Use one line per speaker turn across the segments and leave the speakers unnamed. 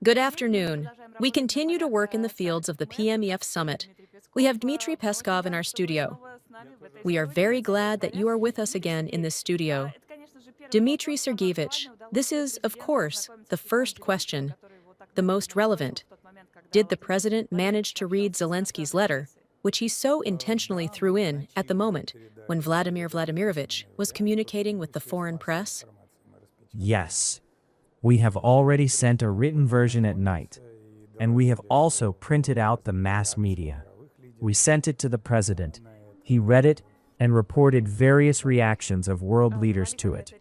Good afternoon. We continue to work in the fields of the PMEF summit. We have Dmitry Peskov in our studio. We are very glad that you are with us again in this studio. Dmitry Sergeyevich, this is, of course, the first question, the most relevant. Did the president manage to read Zelensky's letter, which he so intentionally threw in at the moment when Vladimir Vladimirovich was communicating with the foreign press?
Yes. We have already sent a written version at night, and we have also printed out the mass media. We sent it to the president. He read it and reported various reactions of world leaders to it.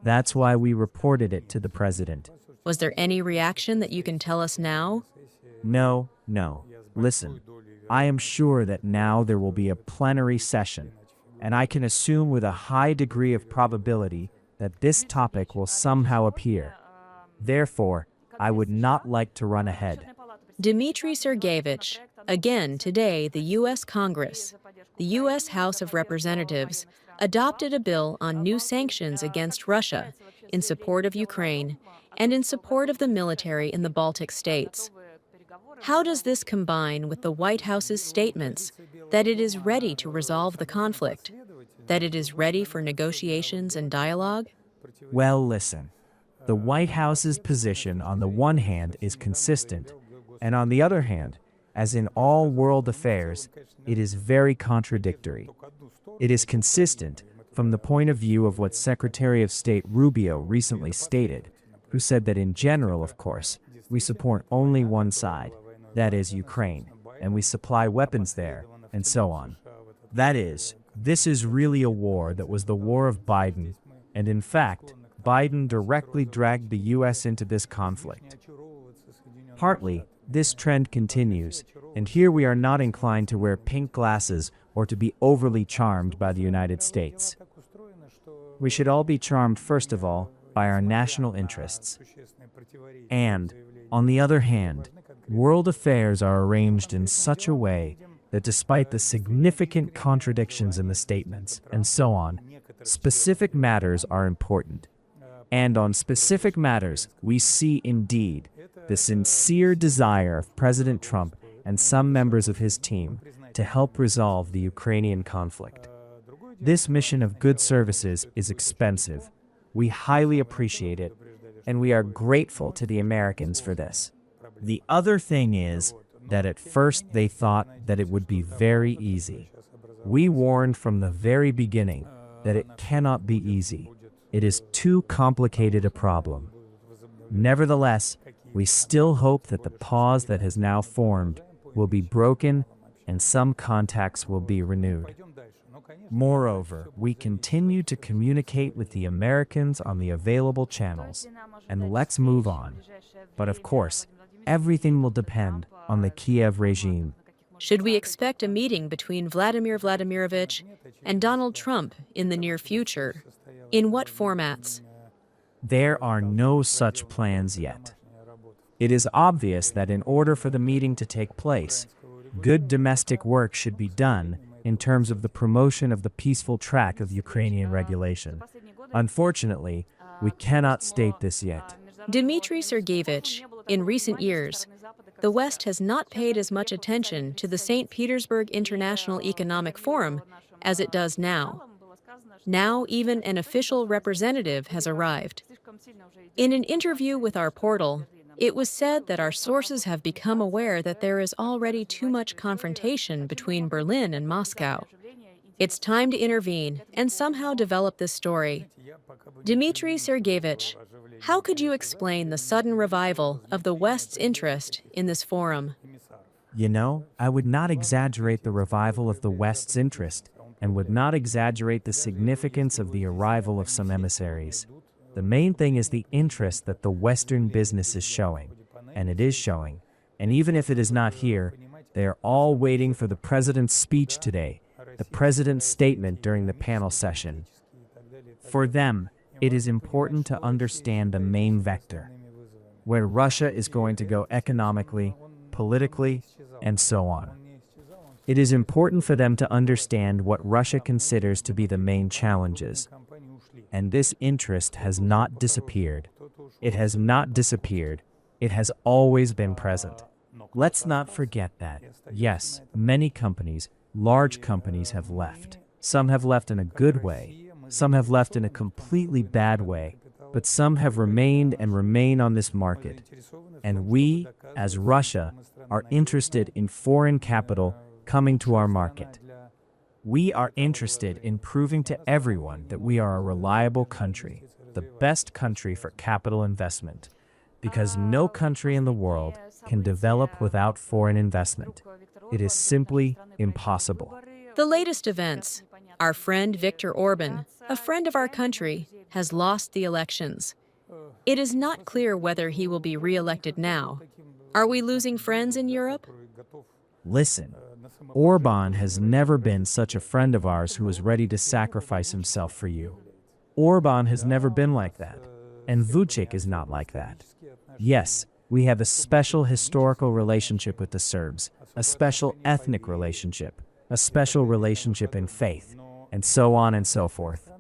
That's why we reported it to the president.
Was there any reaction that you can tell us now?
No. Listen, I am sure that now there will be a plenary session, and I can assume with a high degree of probability that this topic will somehow appear. Therefore, I would not like to run ahead.
Dmitry Sergeyevich, again today the U.S. Congress, the U.S. House of Representatives, adopted a bill on new sanctions against Russia in support of Ukraine and in support of the military in the Baltic states. How does this combine with the White House's statements that it is ready to resolve the conflict, that it is ready for negotiations and dialogue?
Well, listen. The White House's position on the one hand is consistent, and on the other hand, as in all world affairs, it is very contradictory. It is consistent from the point of view of what Secretary of State Rubio recently stated, who said that in general, of course, we support only one side, that is Ukraine, and we supply weapons there, and so on. That is, this is really a war that was the war of Biden, and in fact, Biden directly dragged the U.S. into this conflict. Partly, this trend continues, and here we are not inclined to wear pink glasses or to be overly charmed by the United States. We should all be charmed, first of all, by our national interests. And, on the other hand, world affairs are arranged in such a way that despite the significant contradictions in the statements, and so on, specific matters are important. And on specific matters, we see indeed the sincere desire of President Trump and some members of his team to help resolve the Ukrainian conflict. This mission of good services is expensive. We highly appreciate it, and we are grateful to the Americans for this. The other thing is that at first they thought that it would be very easy. We warned from the very beginning that it cannot be easy. It is too complicated a problem. Nevertheless, we still hope that the pause that has now formed will be broken and some contacts will be renewed. Moreover, we continue to communicate with the Americans on the available channels, and let's move on. But of course, everything will depend on the Kyiv regime.
Should we expect a meeting between Vladimir Vladimirovich and Donald Trump in the near future? In what formats?
There are no such plans yet. It is obvious that in order for the meeting to take place, good domestic work should be done in terms of the promotion of the peaceful track of Ukrainian regulation. Unfortunately, we cannot state this yet.
Dmitry Sergeyevich, in recent years, the West has not paid as much attention to the St. Petersburg International Economic Forum as it does now. Now, even an official representative has arrived. In an interview with our portal, it was said that our sources have become aware that there is already too much confrontation between Berlin and Moscow. It's time to intervene and somehow develop this story. Dmitry Sergeyevich, how could you explain the sudden revival of the West's interest in this forum?
You know, I would not exaggerate the revival of the West's interest, and would not exaggerate the significance of the arrival of some emissaries. The main thing is the interest that the Western business is showing, and it is showing, and even if it is not here, they are all waiting for the president's speech today, the president's statement during the panel session. For them, it is important to understand the main vector, where Russia is going to go economically, politically, and so on. It is important for them to understand what Russia considers to be the main challenges, and this interest has not disappeared. It has not disappeared. It has always been present. Let's not forget that, yes, many companies, large companies have left. Some have left in a good way, some have left in a completely bad way, but some have remained and remain on this market. And we, as Russia, are interested in foreign capital coming to our market. We are interested in proving to everyone that we are a reliable country, the best country for capital investment, because no country in the world can develop without foreign investment. It is simply impossible.
The latest events. Our friend Viktor Orban, a friend of our country, has lost the elections. It is not clear whether he will be re-elected now. Are we losing friends in Europe?
Listen, Orban has never been such a friend of ours who is ready to sacrifice himself for you. Orban has never been like that, and Vučić is not like that. Yes, we have a special historical relationship with the Serbs, a special ethnic relationship, a special relationship in faith, and so on and so forth.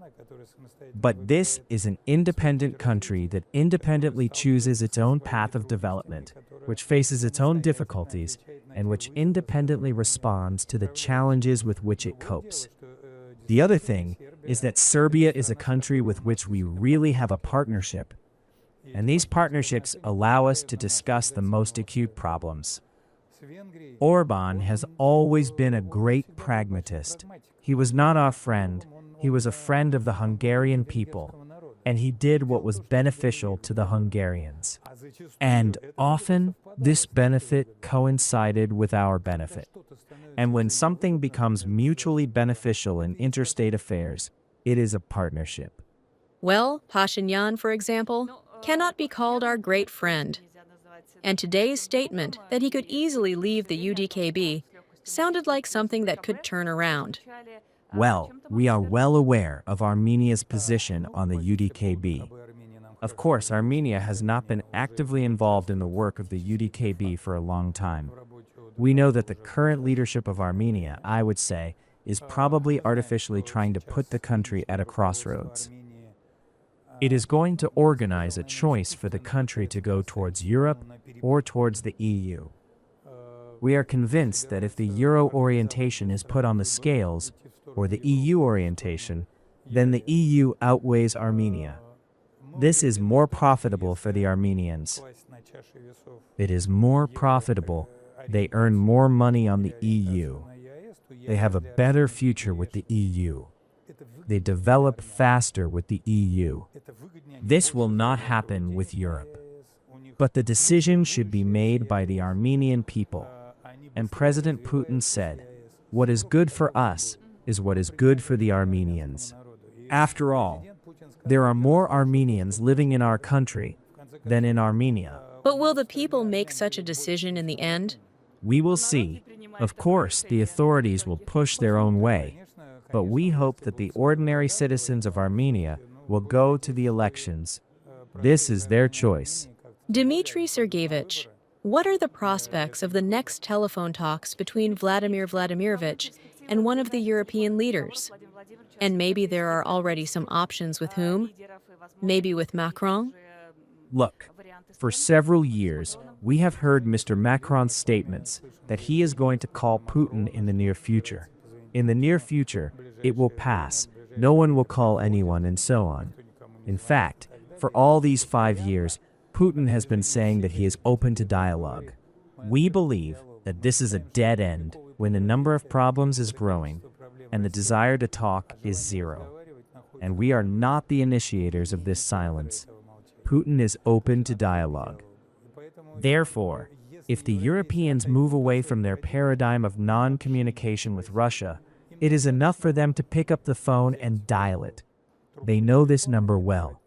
But this is an independent country that independently chooses its own path of development, which faces its own difficulties, and which independently responds to the challenges with which it copes. The other thing is that Serbia is a country with which we really have a partnership, and these partnerships allow us to discuss the most acute problems. Orban has always been a great pragmatist. He was not our friend, he was a friend of the Hungarian people, and he did what was beneficial to the Hungarians. And often, this benefit coincided with our benefit. And when something becomes mutually beneficial in interstate affairs, it is a partnership.
Well, Pashinyan, for example, cannot be called our great friend. And today's statement that he could easily leave the UDKB sounded like something that could turn around.
Well, we are well aware of Armenia's position on the UDKB. Of course, Armenia has not been actively involved in the work of the UDKB for a long time. We know that the current leadership of Armenia, I would say, is probably artificially trying to put the country at a crossroads. It is going to organize a choice for the country to go towards Europe or towards the EU. We are convinced that if the Euro orientation is put on the scales, or the EU orientation, then the EU outweighs Armenia. This is more profitable for the Armenians. It is more profitable. They earn more money on the EU. They have a better future with the EU. They develop faster with the EU. This will not happen with Europe. But the decision should be made by the Armenian people. And President Putin said, "What is good for us is what is good for the Armenians." After all, there are more Armenians living in our country than in Armenia.
But will the people make such a decision in the end?
We will see. Of course, the authorities will push their own way, but we hope that the ordinary citizens of Armenia will go to the elections. This is their choice.
Dmitry Sergeyevich, what are the prospects of the next telephone talks between Vladimir Vladimirovich and one of the European leaders? And maybe there are already some options with whom? Maybe with Macron?
Look, for several years, we have heard Mr. Macron's statements that he is going to call Putin in the near future. In the near future, it will pass, no one will call anyone, and so on. In fact, for all these 5 years, Putin has been saying that he is open to dialogue. We believe that this is a dead end when the number of problems is growing and the desire to talk is zero. And we are not the initiators of this silence. Putin is open to dialogue. Therefore, if the Europeans move away from their paradigm of non-communication with Russia, it is enough for them to pick up the phone and dial it. They know this number well.